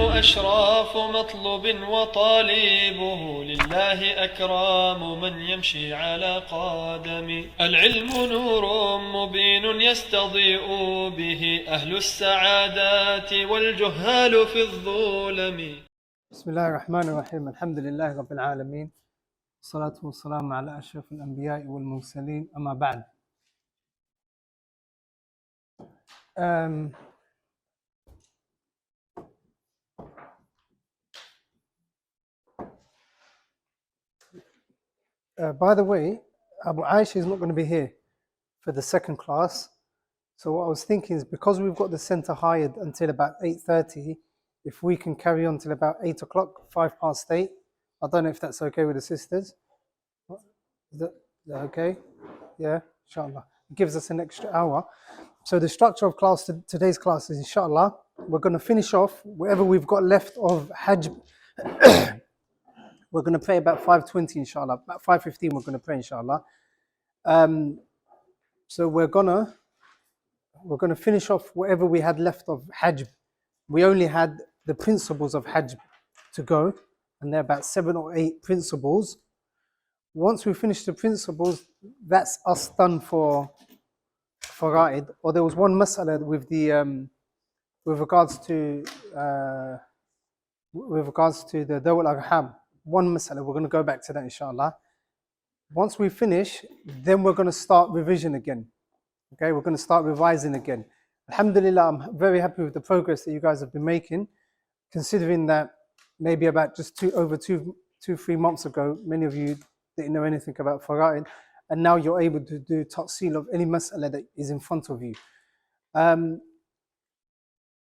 أشراف مطلوب وطالبه لله أكرام من يمشي على قدم. العلم نور مبين يستضيء به أهل السعادات والجهال في الظلم. بسم الله الرحمن الرحيم. الحمد لله رب العالمين، والصلاة والسلام على أشرف الأنبياء والمرسلين، أما بعد. By the way, Abu Aisha is not going to be here for the second class. So what I was thinking is, because we've got the center hired until about 8:30, if we can carry on till about 8 o'clock, 8:05. I don't know if that's okay with the sisters. Is that okay? Yeah, inshallah. It gives us an extra hour. So the structure of class, today's class is, inshallah, we're going to finish off whatever we've got left of Hajj. We're going to pray about 5:20, inshallah. About 5:15 we're going to pray, inshallah. So we're going to finish off whatever we had left of Hajj. We only had the principles of Hajj to go, and there are about 7 or 8 principles. Once we finish the principles, that's us done for Fara'id. Or there was one mas'ala with the with regards to the Dawal Arham. One mas'ala, we're going to go back to that, inshallah. Once we finish, then we're going to start revision again. Okay, we're going to start revising again. Alhamdulillah, I'm very happy with the progress that you guys have been making, considering that maybe about just 2-3 months ago, many of you didn't know anything about Fara'id, and now you're able to do ta'sil of any mas'ala that is in front of you.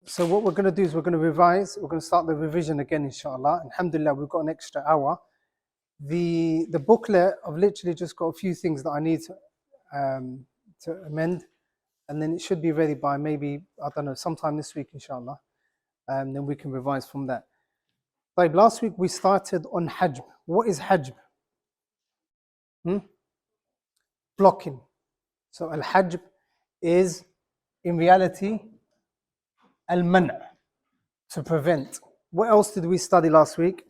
So what we're going to do is we're going to revise, we're going to start the revision again, inshallah. Alhamdulillah, we've got an extra hour. The booklet, I've literally just got a few things that I need to amend, and then it should be ready by maybe, I don't know, sometime this week, inshallah. Then we can revise from that. Like last week we started on Hajj. What is Hajj? Blocking. So Al-Hajj is, in reality, Al-Man', to prevent. What else did we study last week?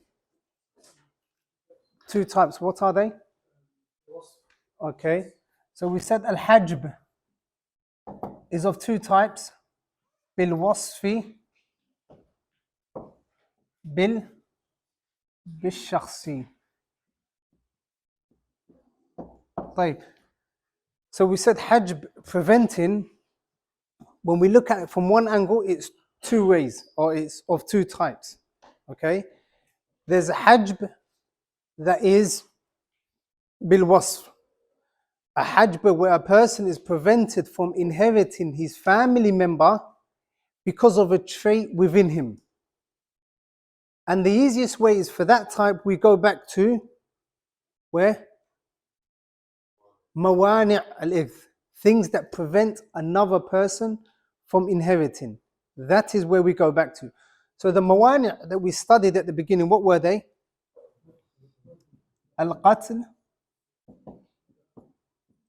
2 types. What are they? Okay. So we said Al-Hajb is of 2 types. Bil-Wasfi, Bil-Shakhsi. So we said Hajb, preventing, when we look at it from one angle, it's 2 ways, or it's of 2 types. Okay? There's a Hajb that is Bil-Wasf. A Hajb where a person is prevented from inheriting his family member because of a trait within him. And the easiest way is, for that type, we go back to where? Mawani' al-irth, things that prevent another person from inheriting. That is where we go back to. So the mawani' that we studied at the beginning, what were they? Al-qatl,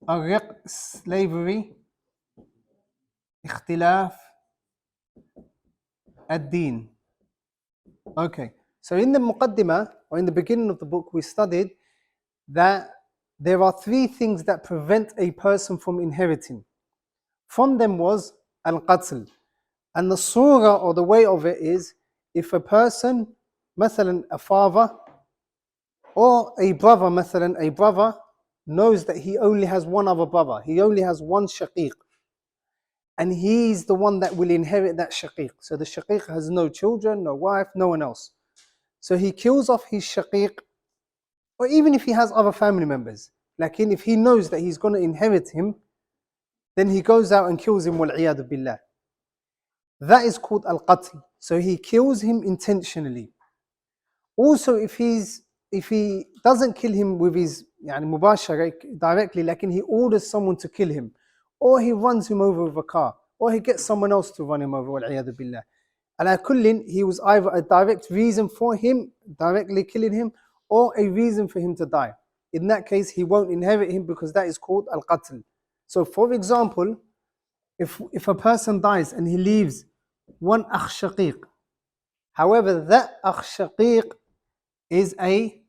al-riq, slavery, ikhtilaf, ad-din. Okay, so in the muqaddimah, or in the beginning of the book, we studied that there are 3 things that prevent a person from inheriting. From them was al-qatl. And the surah, or the way of it, is if a person, مثلا a father or a brother, مثلا a brother knows that he only has one other brother, he only has one shaqiq, and he's the one that will inherit that shaqiq. So the shaqiq has no children, no wife, no one else. So he kills off his shaqiq, or even if he has other family members, like if he knows that he's going to inherit him, then he goes out and kills him, wal-'iyadu billah. That is called al-qatl. So he kills him intentionally. Also, if he doesn't kill him with his mubashara, directly, like he orders someone to kill him, or he runs him over with a car, or he gets someone else to run him over, wal-'iyadu billah. Ala kullin, he was either a direct reason for him directly killing him, or a reason for him to die. In that case, he won't inherit him, because that is called al-qatl. So for example, if a person dies and he leaves one akh shaqiq, However, that akh shaqiq is a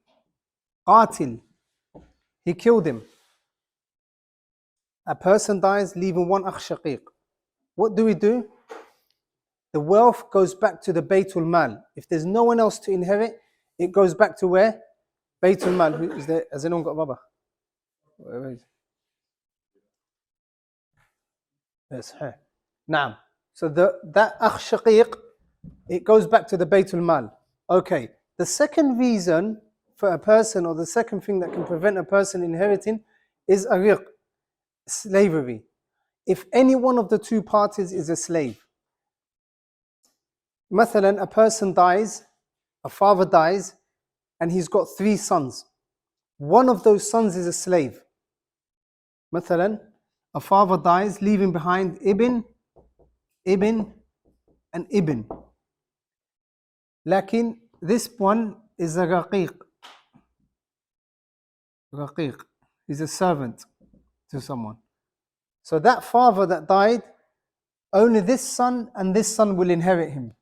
qatil. He killed him. A person dies leaving one akh shaqiq. What do we do? The wealth goes back to the Baytul Mal. If there's no one else to inherit, it goes back to where? Baytul Mal. Who is there? Has anyone got a baba? Where is it? Yes, her. Naam. So that akh shaqiq, it goes back to the Baytul Mal. Okay. The second reason for a person, or the second thing that can prevent a person inheriting, is ariq, slavery. If any one of the two parties is a slave, Mathalan, a person dies, a father dies, and he's got 3 sons. One of those sons is a slave. Mathalan, a father dies, leaving behind ibn, and ibn. Lakin this one is a raqiq. Raqiq. He's a servant to someone. So that father that died, only this son and this son will inherit him.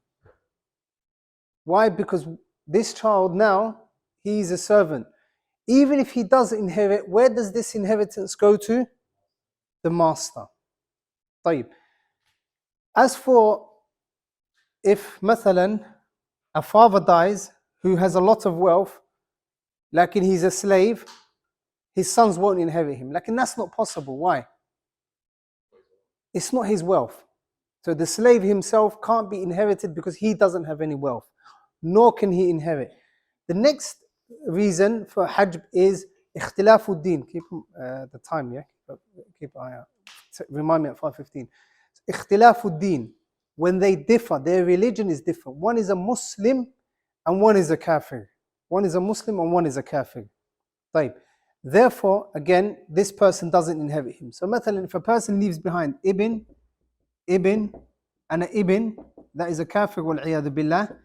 Why? Because this child now, he is a servant. Even if he does inherit, where does this inheritance go to? The master. طيب. As for if, mathalan, a father dies who has a lot of wealth, like he's a slave, his sons won't inherit him. Like, that's not possible. Why? It's not his wealth. So the slave himself can't be inherited because he doesn't have any wealth, nor can he inherit. The next reason for hajb is ikhtilafuddin. Keep the time, yeah? Keep eye out. Remind me at 5:15. Ikhtilafuddin. When they differ, their religion is different. One is a Muslim and one is a kafir. One is a Muslim and one is a kafir. طيب. Therefore, again, this person doesn't inherit him. So, مثلا, if a person leaves behind ibn, and an ibn, that is a kafir, wal-'iyadhu billah,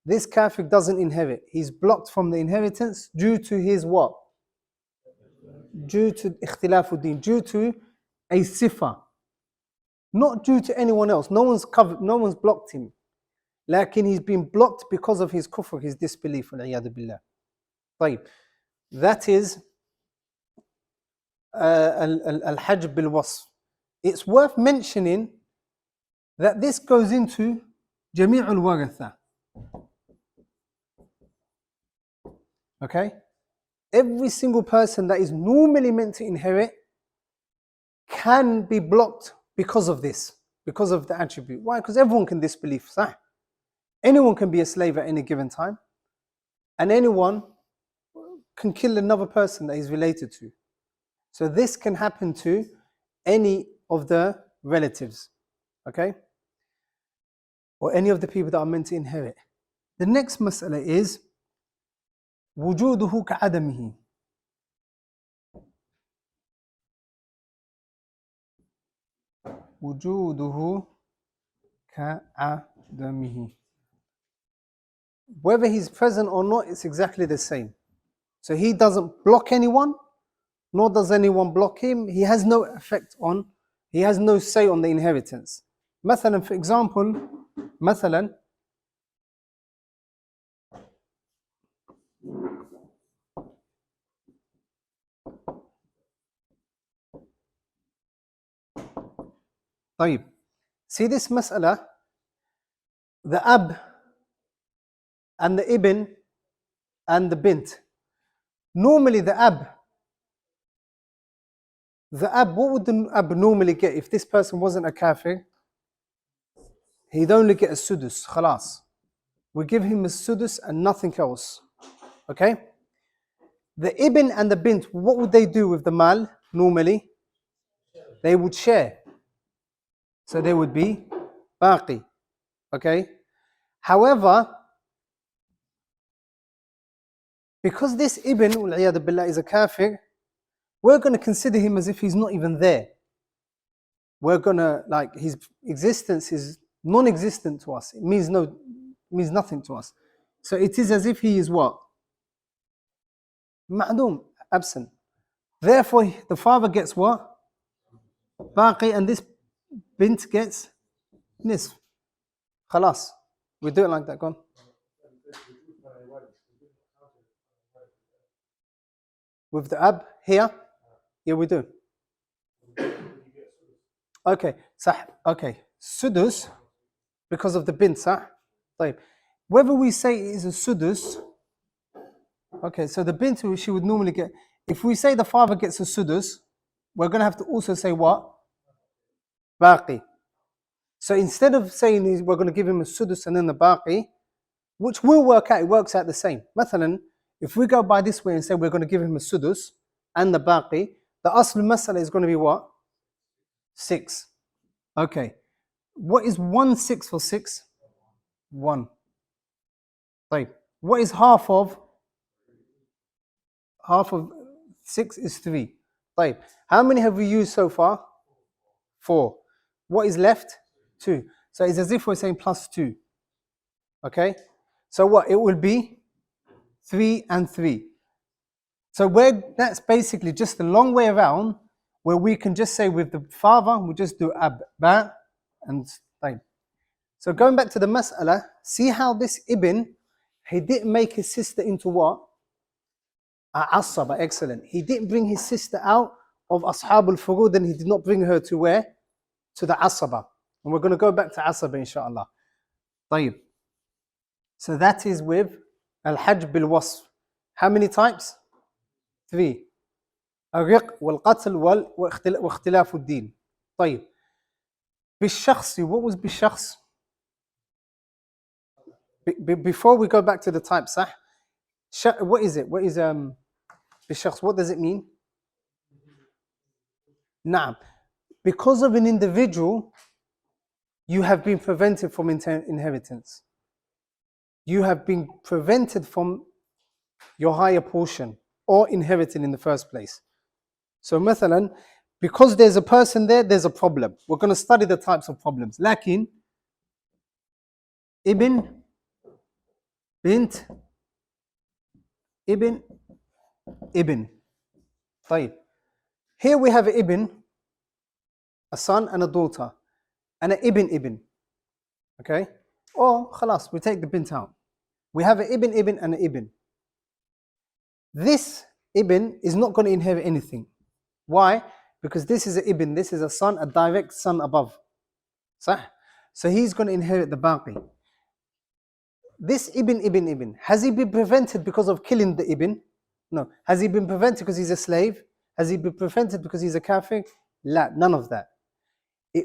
this kafir doesn't inherit. He's blocked from the inheritance due to his what? Due to ikhtilafuddin, due to a sifa. Not due to anyone else. No one's covered, no one's blocked him. Lakin he's been blocked because of his kufr, his disbelief, wal-'iyadhu billah. طيب. That is al-hajb bil-wasf. It's worth mentioning that this goes into jami' al-waratha. Okay? Every single person that is normally meant to inherit can be blocked because of this, because of the attribute. Why? Because everyone can disbelieve. Sah? Anyone can be a slave at any given time, and anyone can kill another person that he's related to. So this can happen to any of the relatives, okay? Or any of the people that are meant to inherit. The next mas'ala is وجوده كعدمه. وجوده كعدمه. Whether he's present or not, it's exactly the same. So he doesn't block anyone, nor does anyone block him. He has no effect on, he has no say on the inheritance. مثلا, for example, مثلا, طيب, see this mas'ala, the ab and the ibn and the bint. Normally the ab, what would the ab normally get if this person wasn't a kafir? He'd only get a sudus, khalas. We give him a sudus and nothing else. Okay? The ibn and the bint, what would they do with the mal normally? They would share. So they would be baqi. Okay? However, because this ibn, wal-'iyadhu billah, is a kafir, we're going to consider him as if he's not even there. We're going to, like, his existence is non-existent to us. It means nothing to us. So it is as if he is what? Ma'doom, absent. Therefore, the father gets what? Baqi, and this bint gets nisf. Khalas. We do it like that, go on. with the ab here? Yeah, we do. Okay, صح. Okay, sudus, because of the bint, صح? طيب. Whether we say it is a sudus, okay, so the bint she would normally get, if we say the father gets a sudus, we're going to have to also say what? Baqi. So instead of saying we're going to give him a sudus and then the baqi, which will work out, it works out the same. Mathalan, if we go by this way and say we're going to give him a sudus and the baqi, the asl masala is going to be what? 6. Okay. What is 1/6 for 6? 1. طيب. What is half of 6 is 3. طيب. How many have we used so far? 4. What is left? 2. So it's as if we're saying plus 2. Okay? So what? It will be 3 and 3. So that's basically just the long way around, where we can just say with the father, we just do ba and طيب. So going back to the mas'ala, see how this ibn, he didn't make his sister into what? Asaba, excellent. He didn't bring his sister out of Ashab al-Furud, and he did not bring her to where? To the Asaba. And we're going to go back to Asaba inshallah. طيب. So that is with al-Hajj bil-Wasf. How many types? 3. الرق والقتل واختلاف الدين. طيب. بالشخص, what was بالشخص? Before we go back to the type, صح? What is it? What is بالشخص? What does it mean? نعم. Because of an individual, you have been prevented from inheritance. You have been prevented from your higher portion or inheriting in the first place. So مثلا, because there's a person there, there's a problem. We're going to study the types of problems. لكن ibn, bint, ibn, ibn. طيب. Here we have an ibn, a son and a daughter, and an ibn. Okay? Or khalas, we take the bint out. We have an ibn and an ibn. This ibn is not going to inherit anything. Why? Because this is an ibn, this is a son, a direct son above. صح? So he's going to inherit the baqi. This ibn, has he been prevented because of killing the ibn? No. Has he been prevented because he's a slave? Has he been prevented because he's a kafir? La, none of that.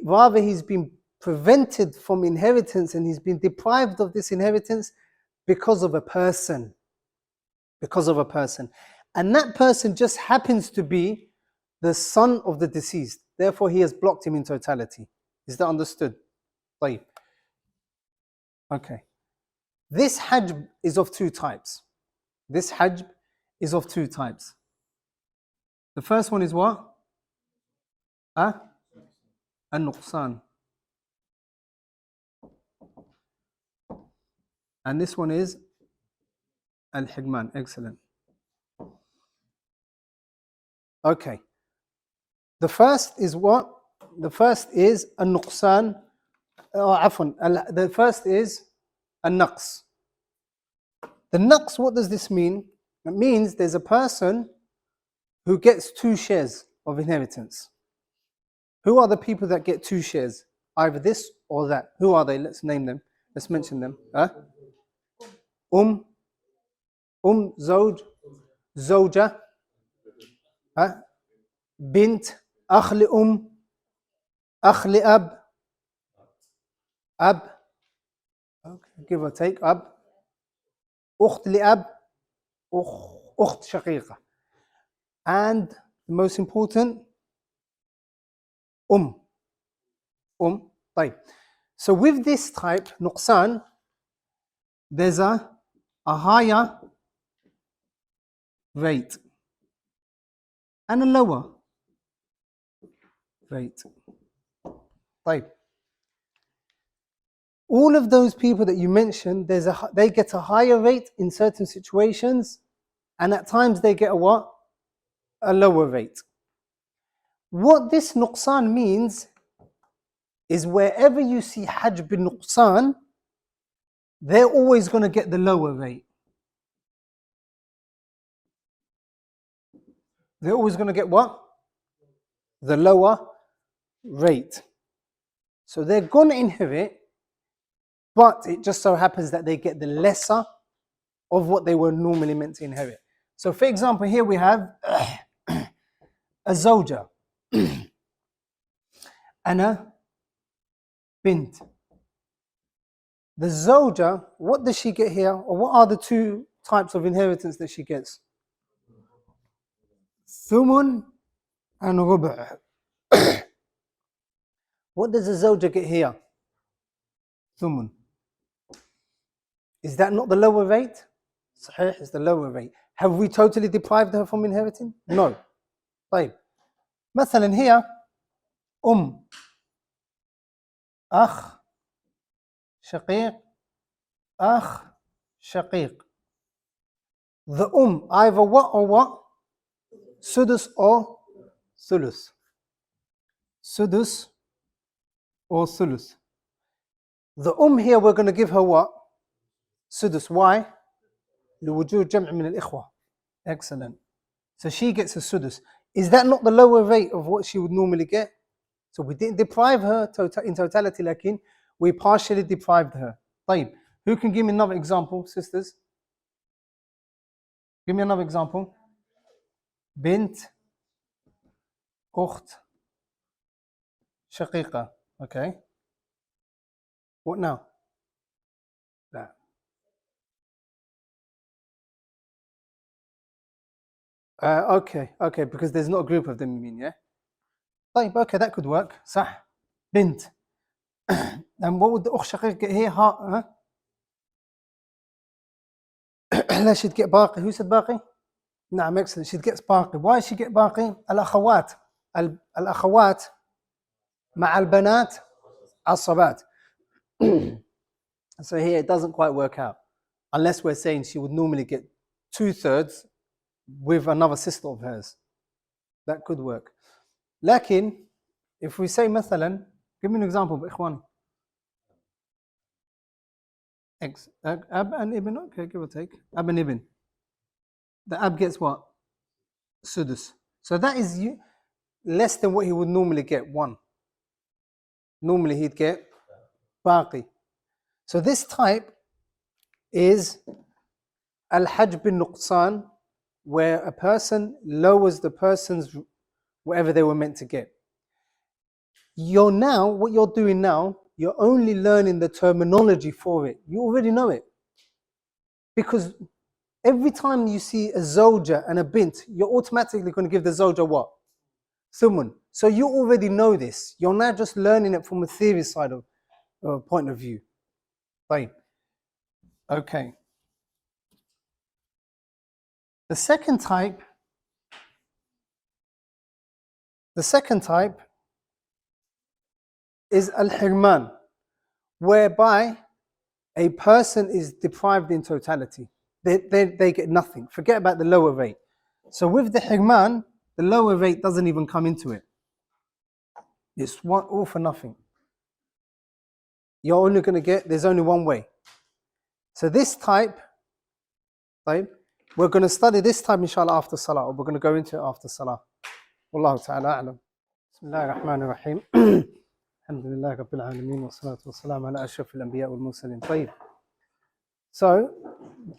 Rather, he's been prevented from inheritance and he's been deprived of this inheritance because of a person. Because of a person. And that person just happens to be the son of the deceased. Therefore, he has blocked him in totality. Is that understood? طيب. Okay. This hajj is of 2 types. This hajj is of 2 types. The first one is what? An-nuqsan. And this one is al-higman. Excellent. Okay. The first is what? The first is an-nuqsan. The first is an-naqs. The naqs, what does this mean? It means there's a person who gets 2 shares of inheritance. Who are the people that get 2 shares? Either this or that. Who are they? Let's name them. Let's mention them. Zawj, Zawja, Bint, Akh li Akh li Ab, okay, give or take, Ab, Ukht li Ab, Ukht shaqiqa. And the most important, طيب. So with this type, nuqsan, there's a higher rate and a lower rate. طيب. All of those people that you mentioned, they get a higher rate in certain situations, and at times they get a what? A lower rate. What this nuqsan means is wherever you see hajj bin nuqsan, they're always going to get the lower rate. they're always going to get what? The lower rate. So they're going to inherit, but it just so happens that they get the lesser of what they were normally meant to inherit. So for example, here we have a zawja and a bint. The zawja, what does she get here? Or what are the two types of inheritance that she gets? Thumun and ruba'. What does the zawja get here? Thumun. Is that not the lower rate? Sahih is the lower rate. Have we totally deprived her from inheriting? No. طيب. مثلا here أخ شقيق أخ شقيق. The either what or what? Sudus or thuluth. Sudus or thuluth. The here we're going to give her what? Sudus. Why? لوجود جمع من الإخوة. Excellent. So she gets a sudus. Is that not the lower rate of what she would normally get? So we didn't deprive her in totality, lakin we partially deprived her. طيب. Who can give me another example, sisters? Give me another example. Bint, أخت, شقيقة. Okay. What now? لا. Okay, because there's not a group of them, you mean, yeah? طيب, okay, that could work. صح. Bint. And what would the أخت شقيقة get here? Huh? لا, she'd get باقي. Who said باقي? نعم, excellent. She'd get باقي. Why she get باقي? الأخوات. الأخوات مع البنات عصبات. So here it doesn't quite work out. Unless we're saying she would normally get 2/3 with another sister of hers. That could work. لكن if we say مثلا, give me an example, إخواني. Ab and ibn, okay, give or take. Ab and ibn. The ab gets what? Sudus. So that is less than what he would normally get, 1. Normally he'd get baqi. So this type is al-hajb bin-nuqsan, where a person lowers the person's whatever they were meant to get. What you're doing now, you're only learning the terminology for it. You already know it. Because every time you see a zawja and a bint, you're automatically going to give the zawja what? Thumun. So you already know this. You're now just learning it from a theory side of point of view. Right. Okay. The second type is al-hirman, whereby a person is deprived in totality. They get nothing. Forget about the lower rate. So with the hirman, the lower rate doesn't even come into it. It's all for nothing. You're only going to get, there's only one way. So this type, we're going to study this type inshallah after salah, or we're going to go into it after salah. Wallahu ta'ala a'lam. Bismillahir Rahmanir Rahim. Alhamdulillah Rabbil Alameen wa salatu wa salam ala ashrafil anbiya wal mursalin. Tayyib. So,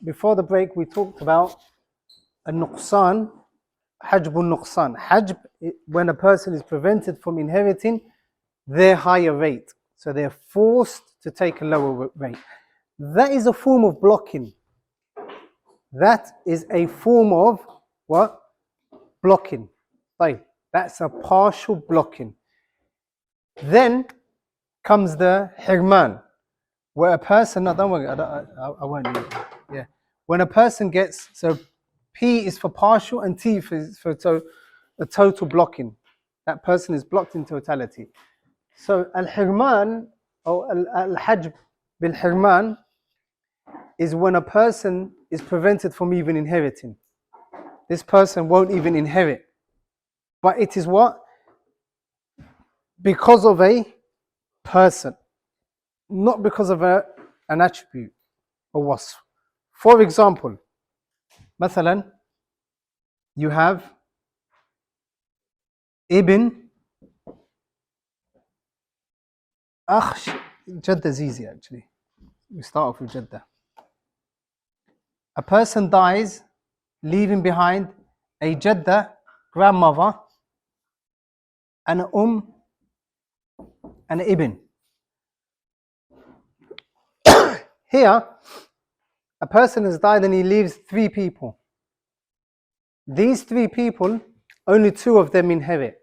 before the break, we talked about a nuqsan, hajbun nuqsan. Hajb, when a person is prevented from inheriting their higher rate. So they're forced to take a lower rate. That is a form of blocking. That is a form of what? Blocking. Right. That's a partial blocking. Then comes the hirman, where a person, no, don't worry, I won't do it. Yeah. When a person gets, so P is for partial and T for a total blocking. That person is blocked in totality. So al-hirman or al-hajb bil-hirman is when a person is prevented from even inheriting. This person won't even inherit. But it is what? Because of a person, not because of an attribute or wasf. For example, مثلا, you have ibn, akh. Jadda is easy actually. We start off with Jadda. A person dies, leaving behind a Jadda, grandmother, and an and an ibn. Here, a person has died and he leaves 3 people. These 3 people, only 2 of them inherit.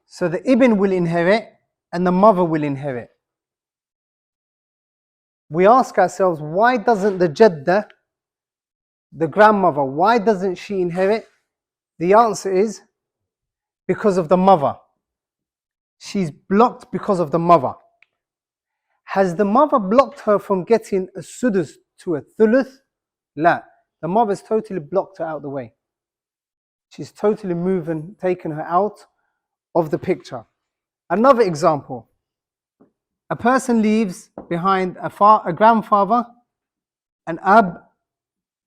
So the ibn will inherit and the mother will inherit. We ask ourselves, why doesn't the Jadda, the grandmother, why doesn't she inherit? The answer is because of the mother. She's blocked because of the mother. Has the mother blocked her from getting a sudus to a thuluth? La. The mother's totally blocked her out of the way. She's totally taken her out of the picture. Another example. A person leaves behind a grandfather, an ab,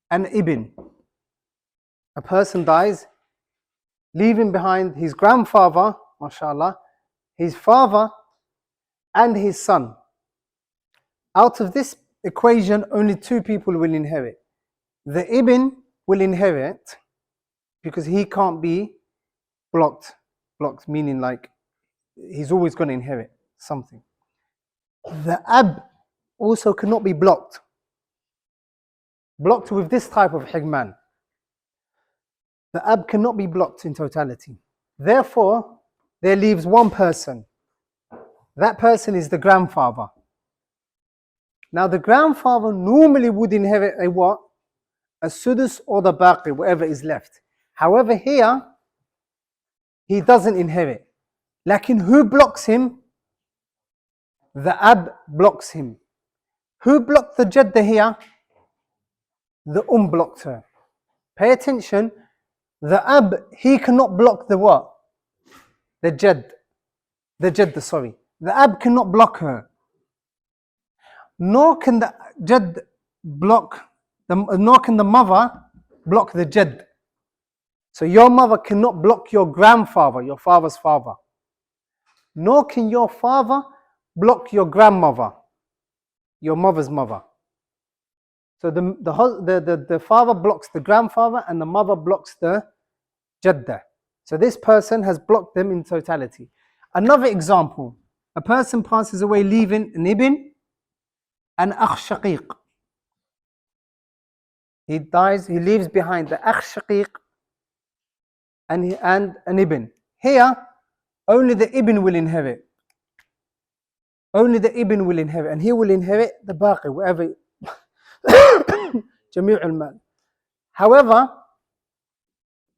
and ibn. A person dies, leaving behind his grandfather, mashallah, his father, and his son. Out of this equation, only 2 people will inherit. The ibn will inherit because he can't be blocked. Blocked meaning like he's always going to inherit something. The ab also cannot be blocked. Blocked with this type of higman. The ab cannot be blocked in totality. Therefore, there leaves 1 person. That person is the grandfather. Now the grandfather normally would inherit a what? A sudus or the baqi, whatever is left. However, here, he doesn't inherit. Lakin who blocks him? The ab blocks him. Who blocked the jadda here? The blocked her. Pay attention. The ab, he cannot block the what? The jadda, sorry. The ab cannot block her. Nor can the jadd block, nor can the mother block the jadd. So your mother cannot block your grandfather, your father's father. Nor can your father block your grandmother, your mother's mother. So the father blocks the grandfather and the mother blocks the jadda. So this person has blocked them in totality. Another example, a person passes away leaving an ibn and akh shaqiq. He dies, he leaves behind the akh shaqiq and an ibn. Here, only the ibn will inherit. Only the ibn will inherit, and he will inherit the baqi, whatever. جميع المال. However,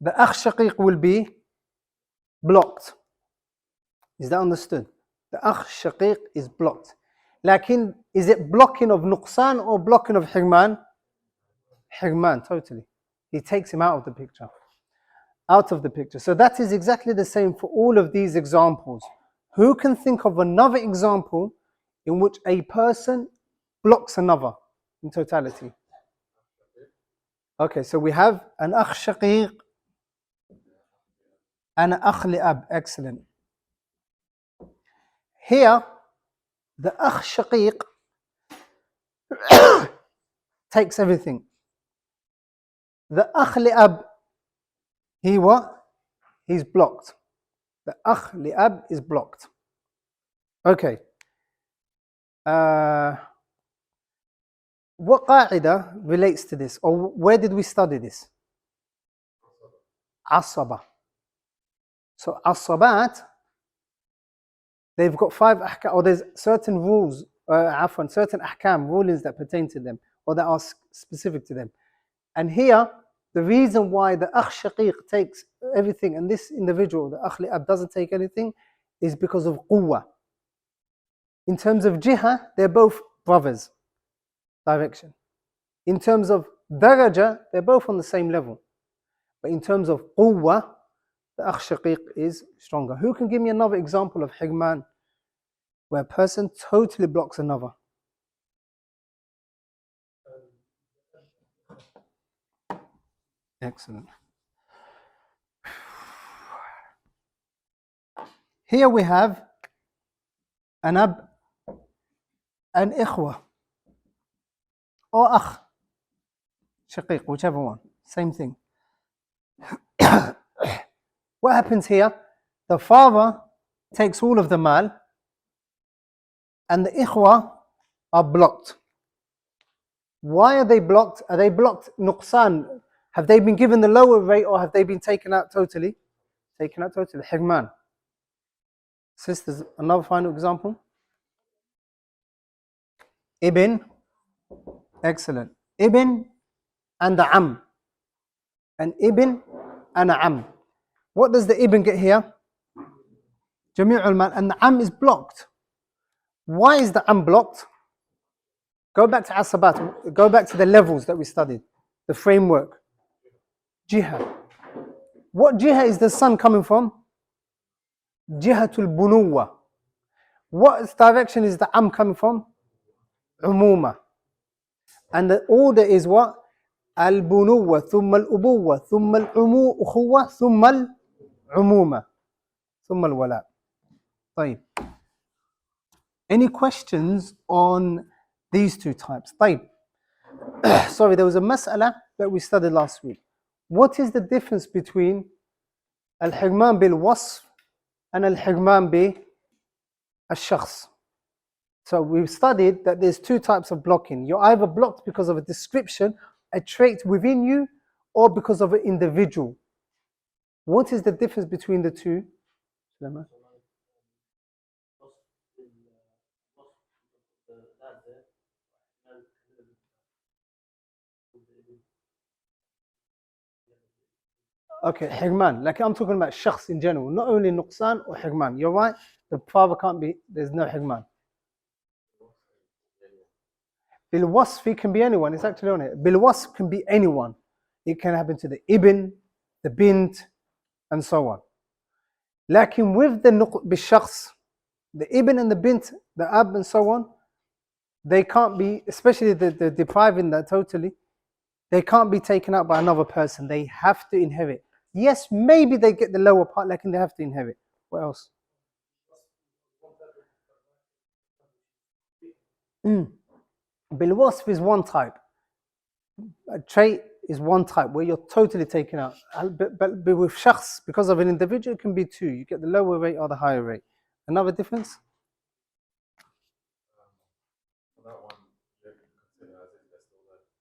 the akh shaqiq will be blocked. Is that understood? The akh shaqiq is blocked. Lakin, is it blocking of nuqsan or blocking of higman? Higman, totally. He takes him out of the picture. Out of the picture. So that is exactly the same for all of these examples. Who can think of another example in which a person blocks another in totality? Okay, so we have an akh shaqiq and an akh li'ab. Excellent. Here, the akh shaqiq takes everything. The akh li'ab, he what? He's blocked. The akh li'ab is blocked. Okay. What qa'ida relates to this? Or where did we study this? Asaba. So asabat, they've got 5 ahkam, or there's certain rules, certain ahkam, rulings that pertain to them, or that are specific to them. And here, the reason why the akh shaqiq takes everything and this individual, the akh li'ab, doesn't take anything is because of quwwa. In terms of jiha, they're both brothers. Direction. In terms of daraja, they're both on the same level. But in terms of quwwa, the akh shaqiq is stronger. Who can give me another example of higman where a person totally blocks another? Excellent. Here we have an ab, an ikhwa, or akh, shaqiq, whichever one, same thing. What happens here? The father takes all of the mal and the ikhwa are blocked. Why are they blocked? Are they blocked nuqsan? Have they been given the lower rate or have they been taken out totally? Taken out totally. Higman. Sisters, another final example. Ibn. Excellent. Ibn and the am. An ibn and a am. What does the ibn get here? Jami'ul mal. And the am is blocked. Why is the am blocked? Go back to asabat. Go back to the levels that we studied. The framework. Jiha. What jiha is the son coming from? Jihatul bunuwa. What direction is the am coming from? Umuma. And the order is what? Al-bunuwa, thumma al-ubuwa, thumma al-ukhuwa, thumma al-umuma, thumma al-wala. طيب. Any questions on these two types? طيب. Sorry, there was a mas'ala that we studied last week. What is the difference between al-higman bil-wasf and al-higman bil-shakhs? So we've studied that there's two types of blocking. You're either blocked because of a description, a trait within you, or because of an individual. What is the difference between the two? Okay, higman. Like I'm talking about shakhs in general, not only nuqsan or higman. You're right, the father can't be, there's no higman. Bil wasf can be anyone, it's actually on it. Bil wasf can be anyone. It can happen to the ibn, the bint, and so on. Lakin with the bishakhs, the ibn and the bint, the ab and so on, they can't be, especially the depriving that totally, they can't be taken out by another person. They have to inherit. Yes, maybe they get the lower part, lakin they have to inherit. What else? Bil wasf is one type. A trait is one type where you're totally taken out. But with shakhs, because of an individual, it can be two. You get the lower rate or the higher rate. Another difference?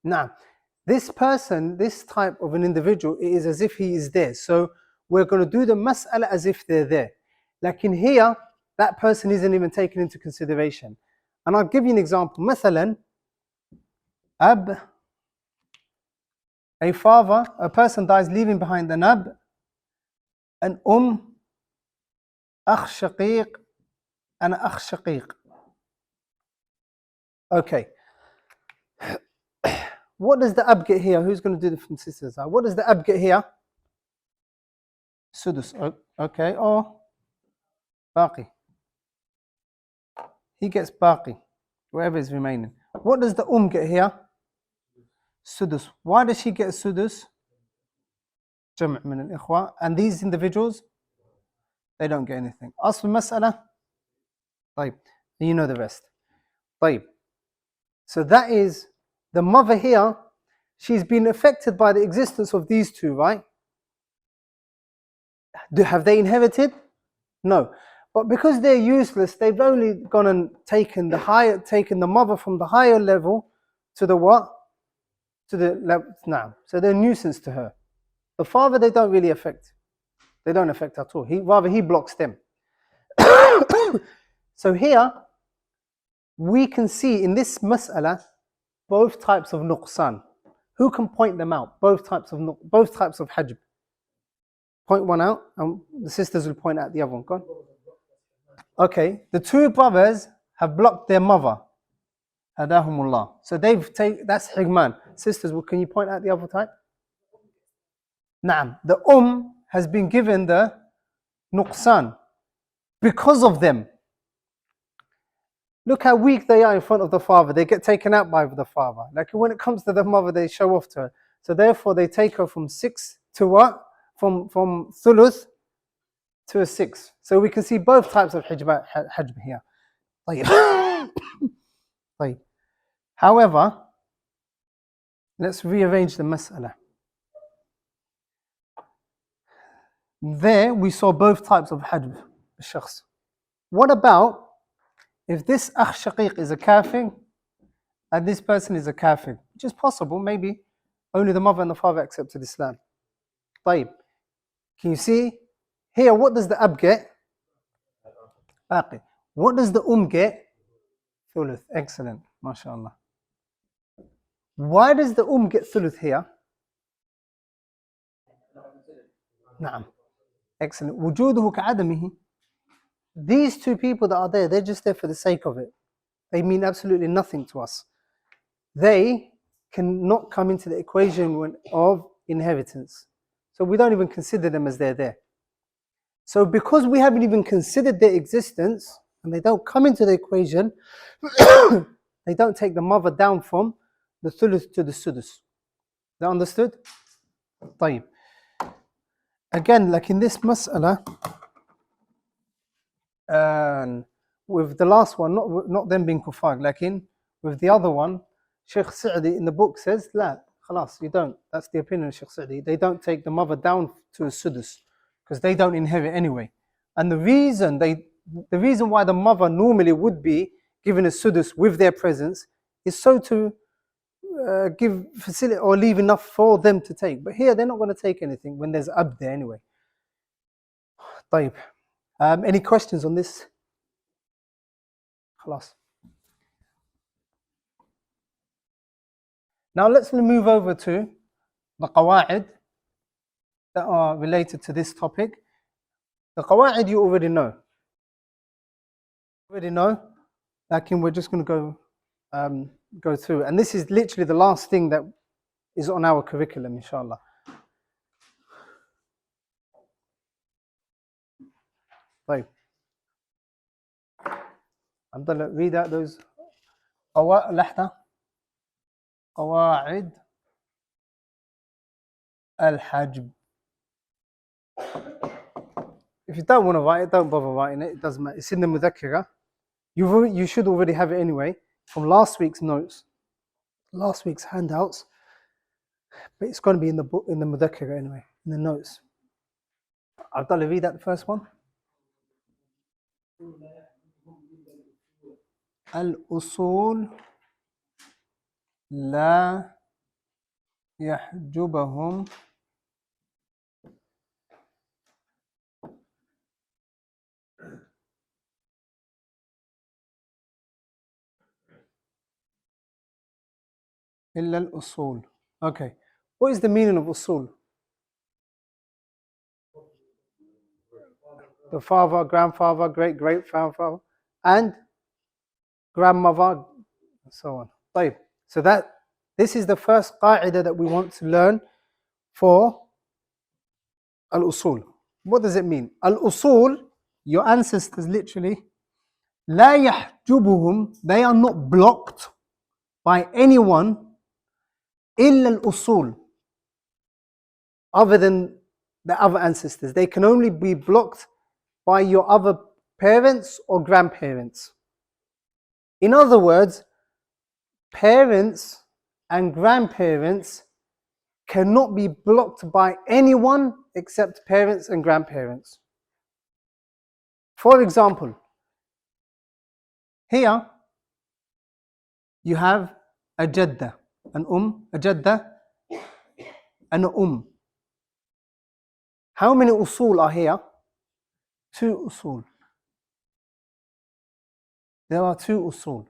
Now, this person, this type of an individual, it is as if he is there. So we're going to do the mas'ala as if they're there. Like in here, that person isn't even taken into consideration. And I'll give you an example. Mathalan, ab, a father, a person dies leaving behind an ab, an akh shaqiq, and akh shaqiq. Okay. What does the ab get here? Who's going to do the from sisters? What does the ab get here? Sudus. Okay. Or baqi. He gets baqi, whatever is remaining. What does the get here? Sudus. Why does she get sudus? Jam' min al-ikhwa. And these individuals, they don't get anything. Asl mas'ala. طيب. You know the rest. طيب. So that is the mother here. She's been affected by the existence of these two, right? Have they inherited? No. But because they're useless, they've only gone and taken the mother from the higher level to the what? To the level now. So they're a nuisance to her. The father, they don't really affect. They don't affect at all. He blocks them. So here, we can see in this mas'ala both types of nuqsan. Who can point them out? Both types of hajb. Point one out, and the sisters will point out the other one. Go on. Okay, the two brothers have blocked their mother. Hadahumullah. So that's higman. Sisters, can you point out the other type? Naam. The has been given the nuqsan because of them. Look how weak they are in front of the father. They get taken out by the father. Like when it comes to the mother, they show off to her. So therefore, they take her from 6 to what? From thuluth to a 6. So we can see both types of hajb here. طيب. طيب. However, let's rearrange the mas'ala. There we saw both types of hajb, الشخص. What about if this akh shaqiq is a kafir and this person is a kafir? Which is possible, maybe only the mother and the father accepted Islam. طيب. Can you see here, what does the ab get? Baqi. What does the get? Thuluth. Excellent. MashaAllah. Why does the get thuluth here? نعم. Excellent. وجوده كعدمه. These two people that are there, they're just there for the sake of it. They mean absolutely nothing to us. They cannot come into the equation of inheritance. So we don't even consider them as they're there. So because we haven't even considered their existence, and they don't come into the equation, they don't take the mother down from the thuluth to the sudus. Is that understood? طيب. Again, like in this mas'ala, with the last one, not them being kuffar, like with the other one, Sheikh Sa'di in the book says, La, khalas, you don't. That's the opinion of Sheikh Sa'di. They don't take the mother down to a sudus because they don't inherit anyway. And the reason why the mother normally would be given a sudus with their presence is so to give facility or leave enough for them to take. But here they're not going to take anything when there's ab there anyway. طيب. Any questions on this? خلاص. Now let's move over to the qawa'id that are related to this topic. The qawa'id you already know. Like we're just going to go through. And this is literally the last thing that is on our curriculum, inshallah. طيب. Abdullah, read out those لحظة. قواعد الحجب. If you don't want to write it, don't bother writing it. It doesn't matter. It's in the mudhakkara. You should already have it anyway from last week's notes, last week's handouts. But it's going to be in the book, in the mudhakkara anyway, in the notes. Abdullah, read out the first one. الأصول لا يحجبهم إلا الأصول. Okay, what is the meaning of usul? The father, grandfather, great-great-grandfather, and grandmother, and so on. طيب. So this is the first qa'idah that we want to learn for al-usul. What does it mean? Al-usul, your ancestors literally, لا يحجبهم, they are not blocked by anyone إلا الأصول, other than the other ancestors. They can only be blocked by your other parents or grandparents. In other words, parents and grandparents cannot be blocked by anyone except parents and grandparents. For example, here you have a jadda, a jadda, and a How many usul are here? 2 usul. There are 2 usul.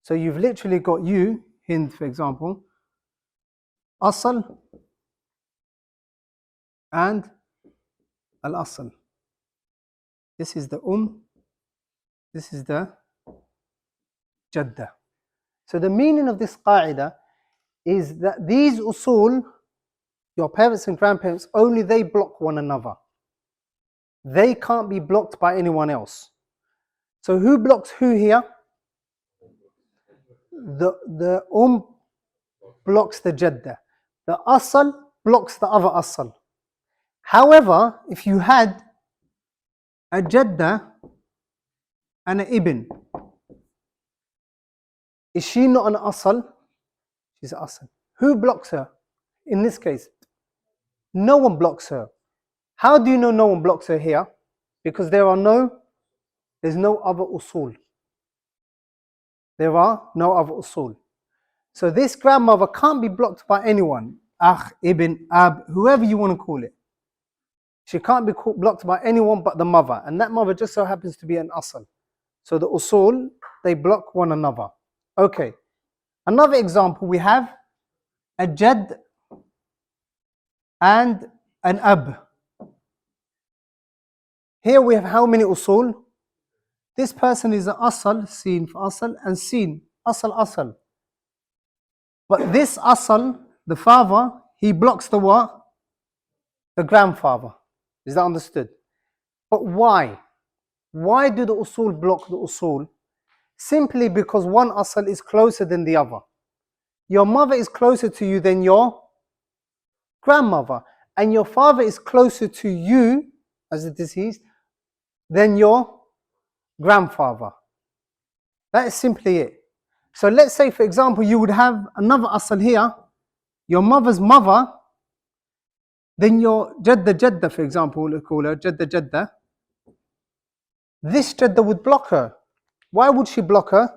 So you've literally got you, Hind for example, asal and al-asal. This is the this is the jadda. So the meaning of this qa'idah is that these usul, your parents and grandparents, only they block one another. They can't be blocked by anyone else. So who blocks who here? The blocks the jadda. The asal blocks the other asal. However, if you had a jadda and an ibn. Is she not an asal? She's an asal. Who blocks her? In this case, no one blocks her. How do you know no one blocks her here? Because there's no other usul. There are no other usul. So this grandmother can't be blocked by anyone. Akh, ibn, ab, whoever you want to call it. She can't be blocked by anyone but the mother. And that mother just so happens to be an asal. So the usul, they block one another. Okay. Another example, we have a jad and an ab. Here we have how many usul? This person is an asal, seen for asal, and seen, asal. But this asal, the father, he blocks the what? The grandfather. Is that understood? But why? Why do the usul block the usul? Simply because one asal is closer than the other. Your mother is closer to you than your grandmother, and your father is closer to you as a deceased than your grandfather. That is simply it. So let's say, for example, you would have another asal here, your mother's mother, then your jadda, for example, we'll call her jadda. This jadda would block her. Why would she block her?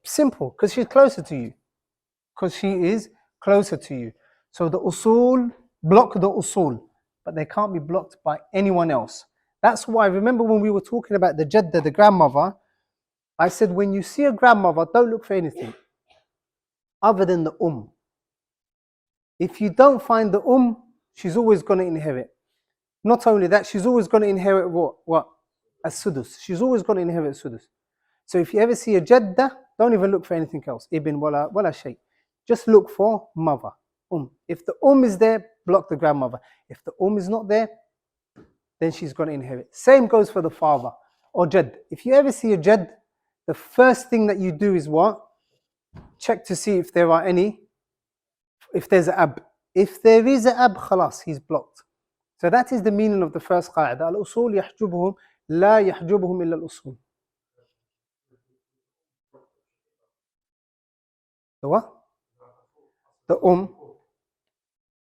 Simple, because she's closer to you. Because she is closer to you. So the usul block the usul, but they can't be blocked by anyone else. That's why, remember when we were talking about the jadda, the grandmother, I said when you see a grandmother, don't look for anything other than the If you don't find the she's always going to inherit. Not only that, she's always going to inherit what? As-sudus. She's always going to inherit as-sudus. So if you ever see a jadda, don't even look for anything else. Ibn wala shay. Just look for mother. If the is there, block the grandmother. If the is not there, then she's going to inherit. Same goes for the father or jad. If you ever see a jad, the first thing that you do is what? Check to see if there's an ab. If there is an ab, khalas, he's blocked. So that is the meaning of the first qaida. Al-usul yahjubuhum, la yahjubuhum illa al-usul. The what? The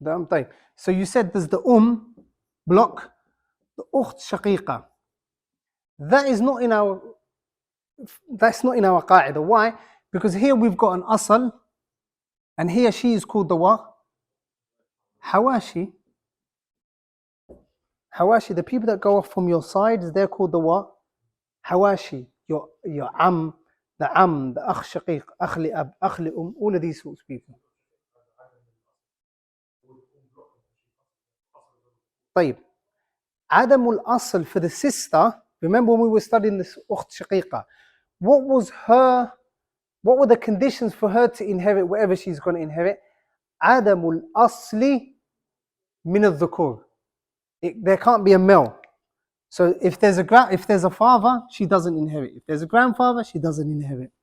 طيب. So you said, does the block the ukht shaqiqa? That's not in our qaida. Why? Because here we've got an asal, and here she is called the what? Hawashi. Hawashi, the people that go off from your sides, they're called the what? Hawashi. Your the akh shaqiq, akh li ab, akh li all of these sorts of people. طيب. Adamul asl for the sister, remember when we were studying this ukht shaqiqa, what were the conditions for her to inherit whatever she's going to inherit? Adamul asli min al-dhukur. There can't be a male. So if there's a father, she doesn't inherit. If there's a grandfather, she doesn't inherit.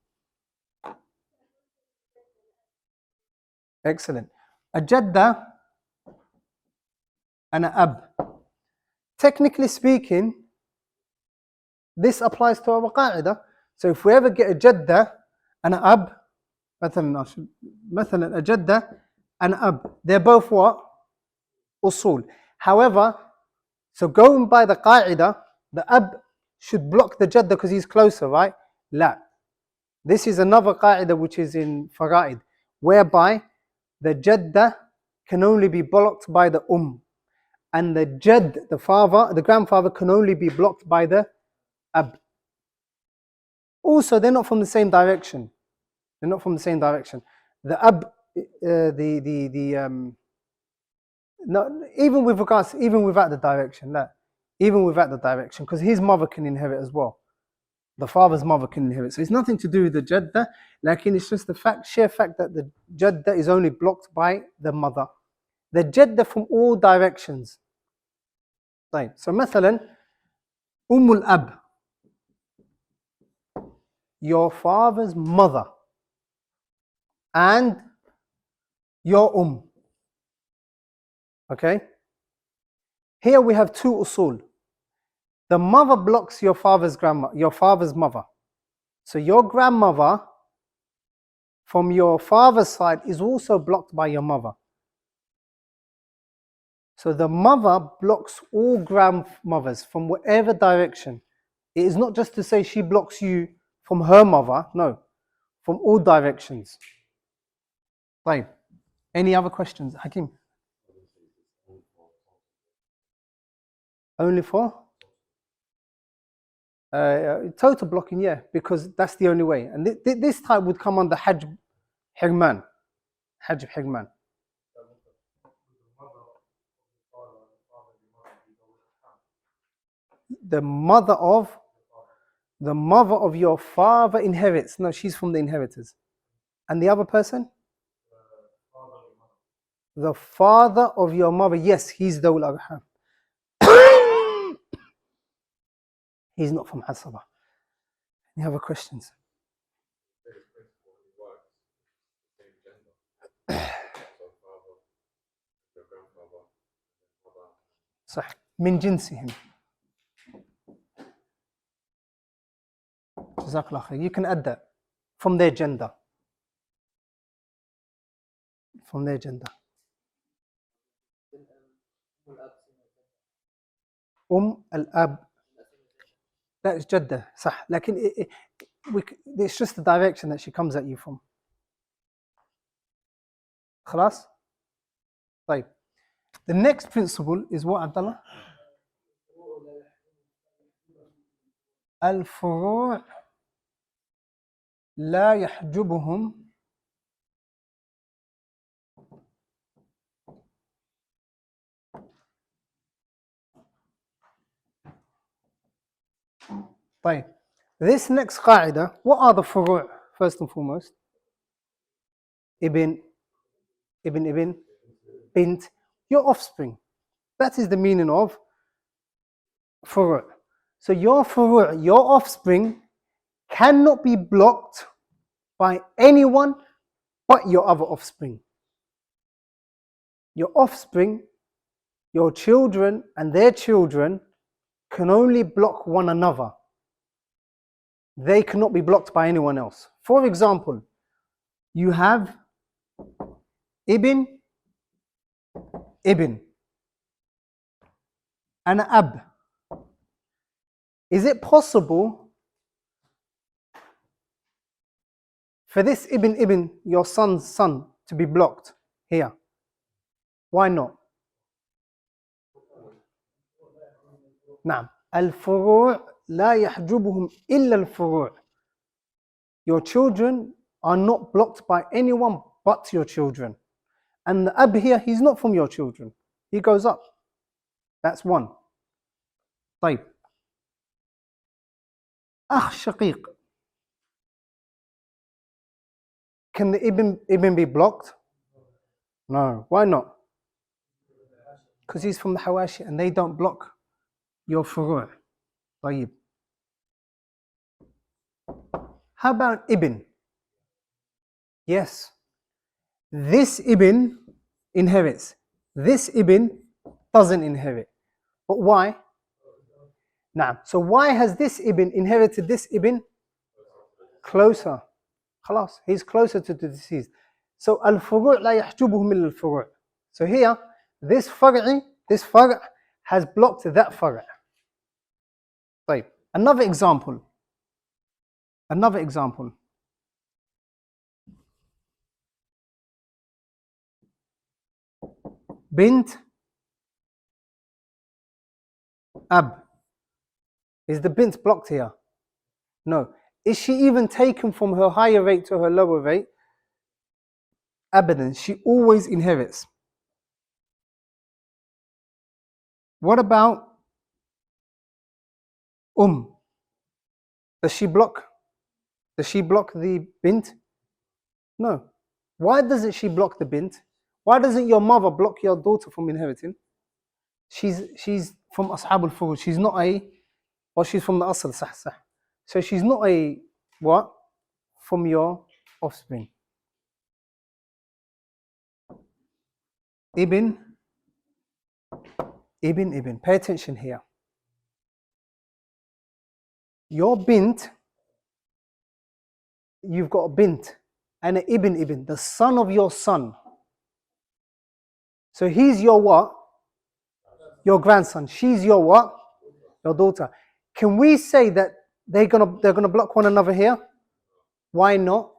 Excellent. A jadda and an ab. Technically speaking, this applies to our qaida. So if we ever get a jadda and an ab, مثلا a jadda and an ab, they're both what? Usul. However, so going by the qaida, the ab should block the jadda because he's closer, right? La. This is another qaida which is in fara'id, whereby the jadda can only be blocked by the and the jad, the grandfather, can only be blocked by the ab. Also, they're not from the same direction. They're not from the same direction. The ab, no, even without the direction, even without the direction, because his mother can inherit as well. The father's mother can inherit. So it's nothing to do with the jadda, it's just the sheer fact that the jadda is only blocked by the mother. The jadda from all directions. So مثلا ab, your father's mother, and your Okay? Here we have two usul. The mother blocks your father's mother. So your grandmother from your father's side is also blocked by your mother. So the mother blocks all grandmothers from whatever direction. It is not just to say she blocks you from her mother, no, from all directions. Right. Any other questions, Hakim? Only for? Total blocking, yeah, because that's the only way. And this type would come under Hajj Higman. Hajj Higman. The mother of your father inherits. No, she's from the inheritors. And the other person? The father of your mother. Yes, he's Dawul Arham. He's not from Hasaba. Any other questions? صح من جنسهم. جزاك الله خير. You can add that from their gender. From their gender. الأب. That is جدة صح. لكن it's just the direction that she comes at you from. خلاص؟ طيب. The next principle is what, Abdullah? الفروع لا يحجبهم طيب. This next قاعدة, what are the فروع first and foremost? Ibn, bint, your offspring. That is the meaning of furu'. So your furu', your offspring, cannot be blocked by anyone but your other offspring. Your offspring, your children and their children can only block one another. They cannot be blocked by anyone else. For example, you have ibn and ab. Is it possible for this ibn, your son's son, to be blocked here? Why not? نعم. الفروع لا يحجبهم إلا الفروع. Your children are not blocked by anyone but your children. And the ab here, he's not from your children. He goes up. That's one. طيب. أخ شقيق. Can the ibn be blocked? No. Why not? Because he's from the Hawashi and they don't block your furu'. طيب. How about ibn? Yes. This ibn inherits. This ibn doesn't inherit. But why? Now, so why has this ibn inherited this ibn? Closer. خلاص, he's closer to the deceased. So al-furu' la yahjubuhum illa al-furu'. So here, this far'i has blocked that far'i. طيب. Another example. Bint ab. Is the bint blocked here? No. Is she even taken from her higher rate to her lower rate? Abadan. She always inherits. What about Does she block the bint? No. Why doesn't she block the bint? Why doesn't your mother block your daughter from inheriting? She's from Ashab al-Furu'. She's not she's from the Asl, sah. So she's not what? From your offspring. Ibn. Pay attention here. Your bint, you've got a bint and an ibn, the son of your son. So he's your what? Your grandson. She's your what? Your daughter. Can we say that they're gonna block one another here? Why not?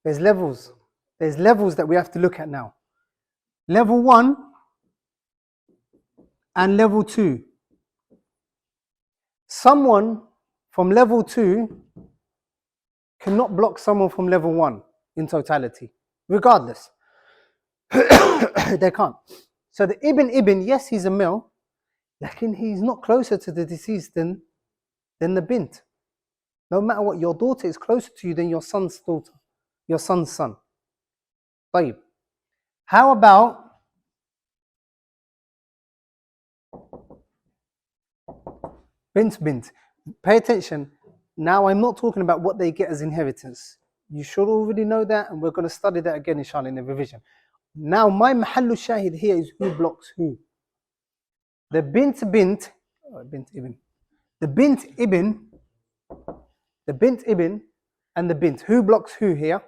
There's levels. There's levels that we have to look at now. Level 1 and level 2. Someone from level 2 cannot block someone from level 1 in totality, regardless. They can't. So the ibn, yes, he's a male, lakin he's not closer to the deceased than the bint. No matter what, your daughter is closer to you than your son's daughter, your son's son. طيب. How about bint? Pay attention. Now I'm not talking about what they get as inheritance. You should already know that, and we're going to study that again, inshallah, in the revision. Now, my mahallu shahid here is who blocks who. The bint ibn, the bint ibn, and the bint. Who blocks who here?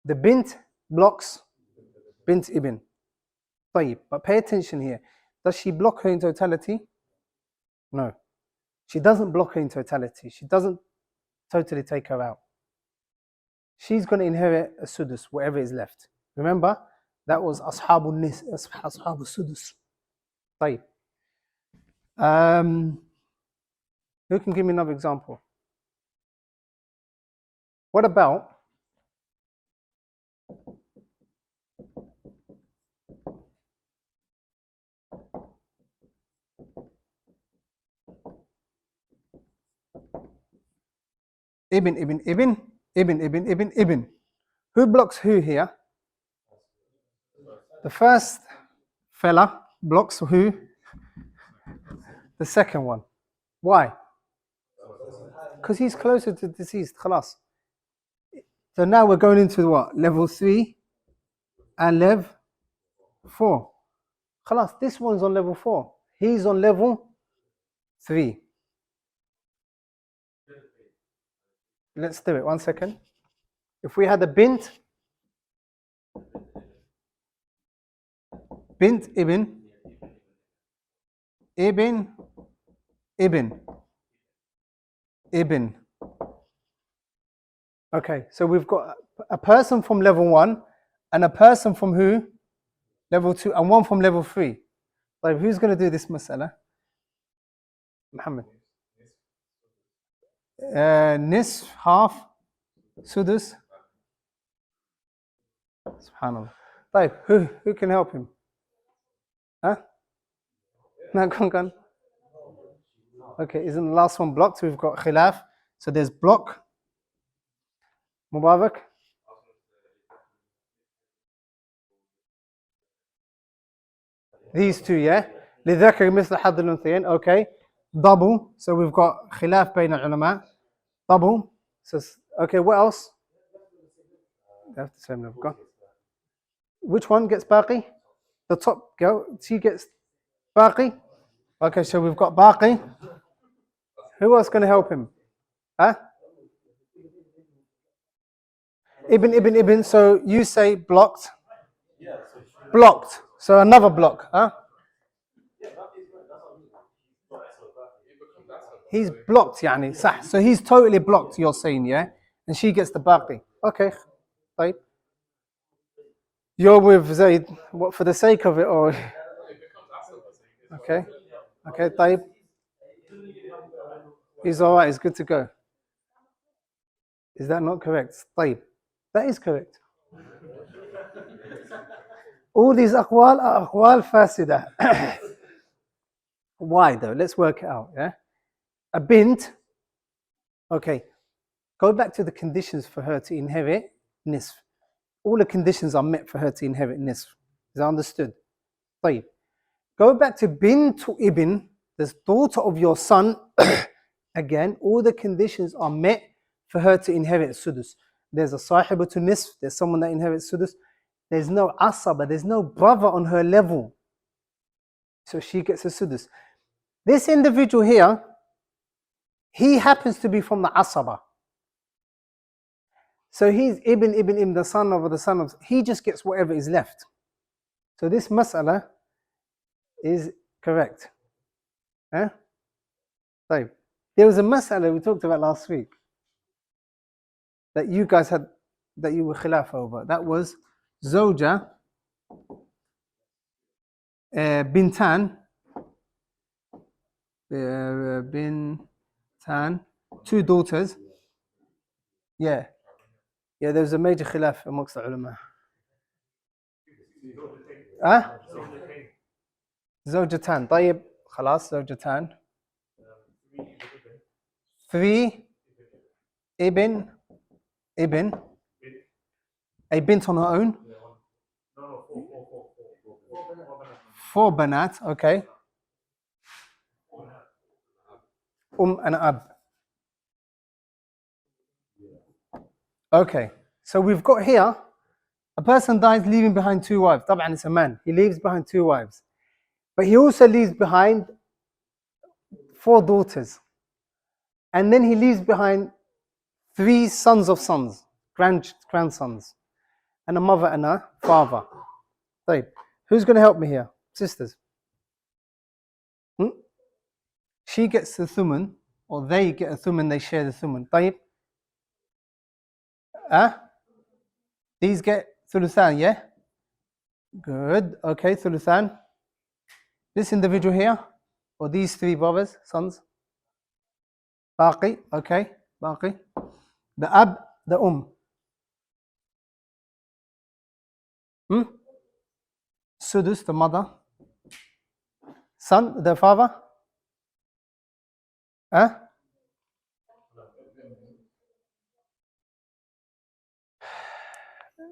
The bint blocks bint ibn. طيب, but pay attention here. Does she block her in totality? No. She doesn't block her in totality. She doesn't totally take her out. She's going to inherit a sudus, whatever is left. Remember, that was ashabul sudus. طيب. Who can give me another example? What about ibn? Who blocks who here? The first fella blocks who? The second one. Why? Because he's closer to deceased. Khalas. So now we're going into what? Level 3 and level 4. Khalas, this one's on level 4. He's on level 3. Let's do it. 1 second. If we had a bint ibn. Okay, so we've got a person from level 1 and a person from who? Level 2 and one from level 3. Like, who's going to do this masala? Muhammad. Nisf, half, sudus. Subhanallah. Like, who can help him? Huh? No, go on. Okay, isn't the last one blocked? We've got khilaf. So there's block. Mubarak. These two, yeah? لذكر مثل حظ الأنثيين. Okay. Double. So we've got khilaf بين العلماء. Double. So, okay, what else? They have the same level. Go. Which one gets baqi? The top girl. She gets baqi. Okay, so we've got baqi. Who else going to help him? Huh? Ibn. So you say blocked. Blocked. So another block. Huh? He's blocked, yani. Sah. So he's totally blocked, you're saying, yeah? And she gets the baqi. Okay. Right. You're with Zayd. What, for the sake of it, or? Okay. Okay, طيب. He's all right. He's good to go. Is that not correct? طيب. That is correct. All these aqwal are aqwal fasida. Why though? Let's work it out. Yeah. A bint. Okay. Go back to the conditions for her to inherit nisf. All the conditions are met for her to inherit nisf. Is that understood? طيب. Go back to bint ibn, the daughter of your son. Again, all the conditions are met for her to inherit sudus. There's a sahibatu nisf, there's someone that inherits sudus. There's no asaba, there's no brother on her level. So she gets a sudus. This individual here, he happens to be from the Asaba. So he's Ibn, the son of, he just gets whatever is left. So this mas'ala is correct. Huh? So there was a mas'ala we talked about last week that you guys had, that you were khilaf over. That was Zawja, Bintan, Bintan, 2 daughters. Yeah, there was a major khilaf amongst the ulama. زوجتان طيب خلاص زوجتان 3 ibn a bint on her own 4 banat, okay, and ab. Okay, so we've got here a person dies leaving behind 2 wives. طبعا it's a man, he leaves behind 2 wives, but he also leaves behind 4 daughters, and then he leaves behind 3 sons of sons, grandsons, and a mother and a father. طيب, who's going to help me here? Sisters. She gets the thuman, or they get a thuman, they share the thuman. طيب. These get thuluthan, yeah? Good. Okay, thuluthan. This individual here, or these 3 brothers, sons? Baqi, okay, Baqi. The ab, the Sudus, the mother. Son, the father.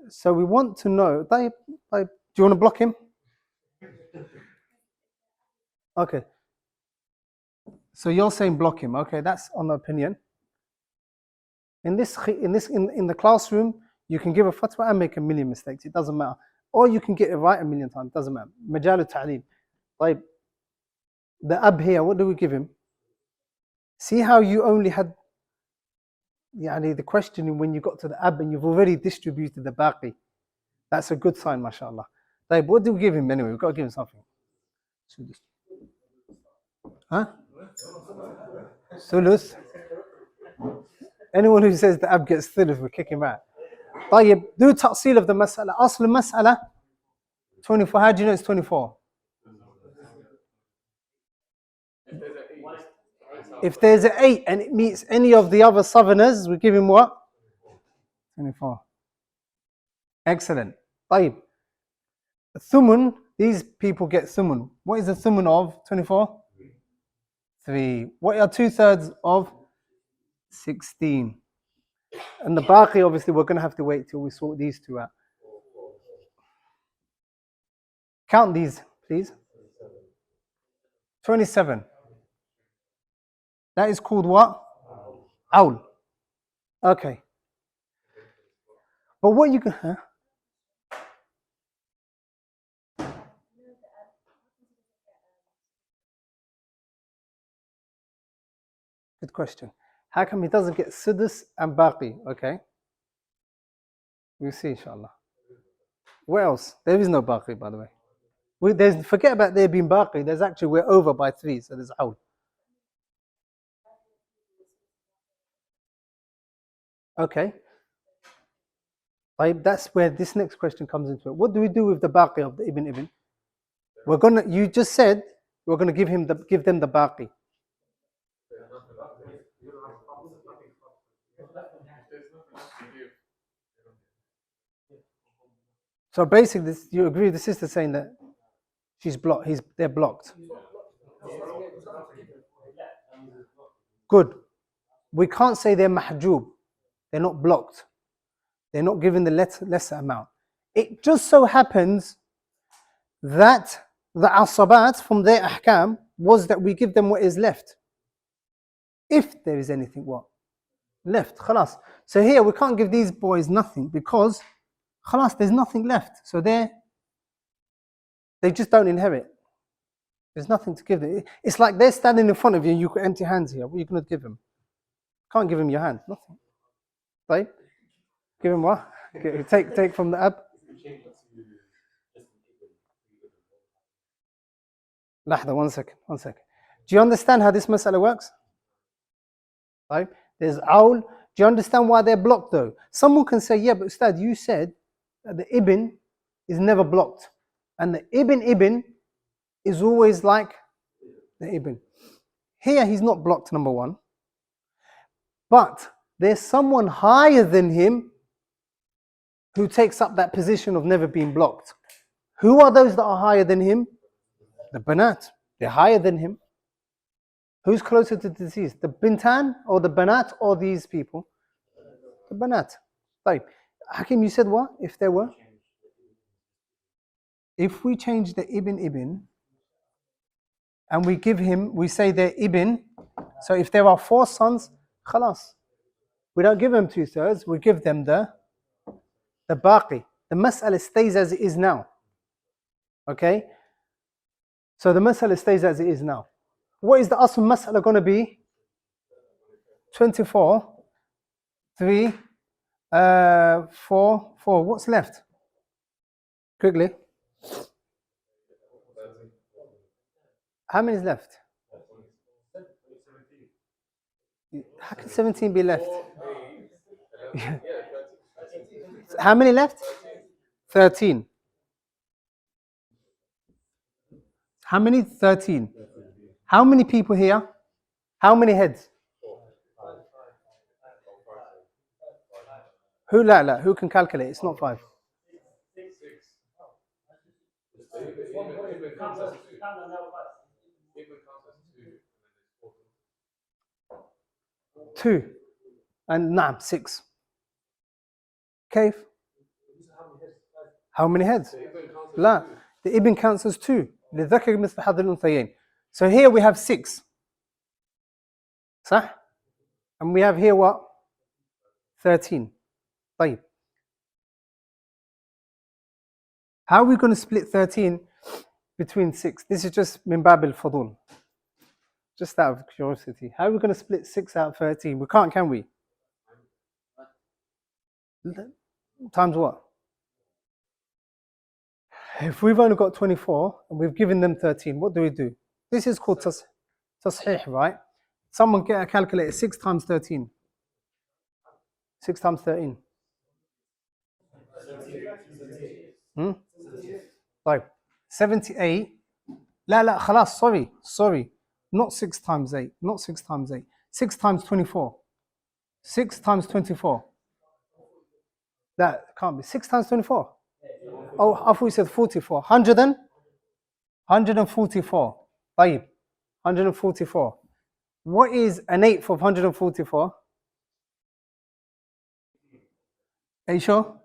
So we want to know, do you want to block him? Okay. So you're saying block him. Okay, that's on the opinion. In the classroom, you can give a fatwa and make a million mistakes. It doesn't matter. Or you can get it right a million times. It doesn't matter. Majalu ta'aleem. Like the ab here, what do we give him? See how you only had the questioning when you got to the ab and you've already distributed the baqi. That's a good sign, mashallah. Like, what do we give him anyway? We've got to give him something. Sulus. Anyone who says the ab gets thuluth, we kick him out. طيب, do ta'sil of the mas'ala. Asl mas'ala 24. How do you know it's 24? If there's an 8 and it meets any of the other southerners, we give him what? 24. Excellent. طيب. Thumun, these people get thumun. What is the thumun of 24? 3. What are 2/3 of 16? And the baqi, obviously, we're going to have to wait till we sort these 2 out. Count these, please. 27. That is called what? Awl. Okay. But what you can... Good question. How come he doesn't get sudus and baqi? Okay. We'll see, inshallah. What else? There is no baqi, by the way. Forget about there being baqi. There's actually, we're over by 3, so there's awl. Okay. That's where this next question comes into it. What do we do with the baqi of the ibn? You just said we're gonna give them the baqi. So basically, you agree with the sister saying that she's blocked. They're blocked. Good. We can't say they're mahjub. They're not blocked. They're not given the lesser amount. It just so happens that the asabat from their ahkam was that we give them what is left. If there is anything left. Khalas. So here we can't give these boys nothing because khalas, there's nothing left. So they just don't inherit. There's nothing to give them. It's like they're standing in front of you and you've got empty hands here. What are you going to give them? Can't give him your hand. Nothing. Right? Give him what? Take from the ab. Lahda, 1 second. Do you understand how this masala works? Right? There's awl. Do you understand why they're blocked though? Someone can say, yeah, but Ustad, you said that the ibn is never blocked. And the ibn is always like the ibn. Here he's not blocked, number one. But there's someone higher than him who takes up that position of never being blocked. Who are those that are higher than him? The banat. They're higher than him. Who's closer to the deceased? The bintan or the banat or these people? The banat. Right. Hakim, you said what? If there were? If we change the ibn and we give him, we say they're ibn, so if there are 4 sons, khalas. We don't give them 2/3, we give them the baqi. The mas'ala stays as it is now. Okay? So the mas'ala stays as it is now. What is the asl mas'ala going to be? 24, 3, 4. What's left? Quickly. How many is left? How can 17 be left? How many left? 13. How many? 13. How many people here? How many heads? Who can calculate? It's not 5. Two. And 6. Kayf? How many heads? La. The ibn counts as 2. للذكر مثل حظ الأنثيين. So here we have 6. صح? And we have here what? 13. طيب. How are we going to split 13 between 6? This is just min bab al-fudul. Just out of curiosity. How are we going to split 6 out of 13? We can't, can we? Times what? If we've only got 24 and we've given them 13, what do? This is called tashih, right? Someone get a calculator. 6 times 13. 6 times 13. طيب 78. لا خلاص, sorry. Not 6 times 8. 6 times 24. 6 times 24. That can't be. 6 times 24. Oh, I thought you said 44. 144. طيب. 144. What is an eighth of 144? Are you sure?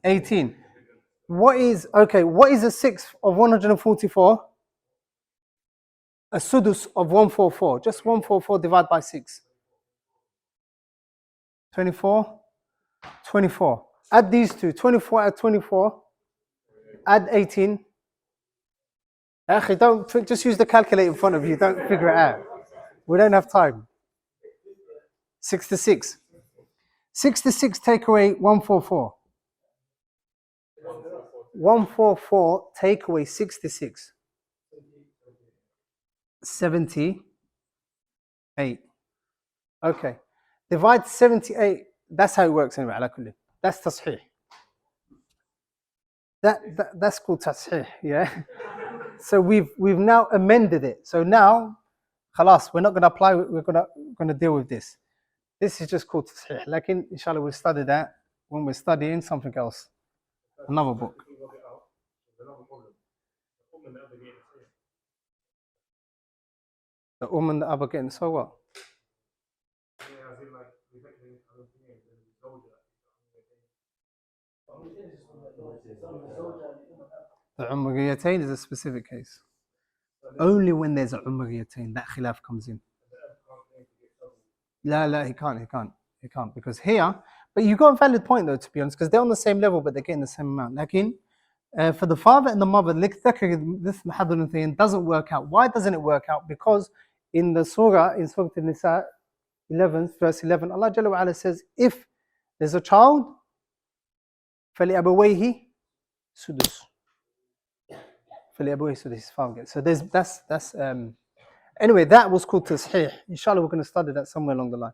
18. What is a sixth of 144? A sudus of 144. Just 144 divided by 6. 24. Add these two. 24 add 24. Add 18. Actually, don't just use the calculator in front of you. Don't figure it out. We don't have time. 66. 66 take away 144. 144 take away 66. 78. Okay. Divide 78. That's how it works anyway. That's tashih. That's called tashih. Yeah. So we've now amended it. So now, khalas, we're not going to apply. We're going to deal with this. This is just called tashih. Like inshallah, we'll study that when we're studying something else, another book. The and the Abba getting so what? The Umriyatain is a specific case. Only when there's a Umriyatain, that khilaf comes in. He can't because here, but you've got a valid point though, to be honest, because they're on the same level but they're getting the same amount. Like For the father and the mother, this thing doesn't work out. Why doesn't it work out? Because in the surah, in Surah An-Nisa 11, verse 11, Allah Jalla wa Ala says, if there's a child, فَلِأَبَوَيْهِ سُدُسٌ. فَلِأَبَوَيْهِ سُدُسٌ. So that's anyway, that was called tasheeh. Inshallah, we're going to study that somewhere along the line.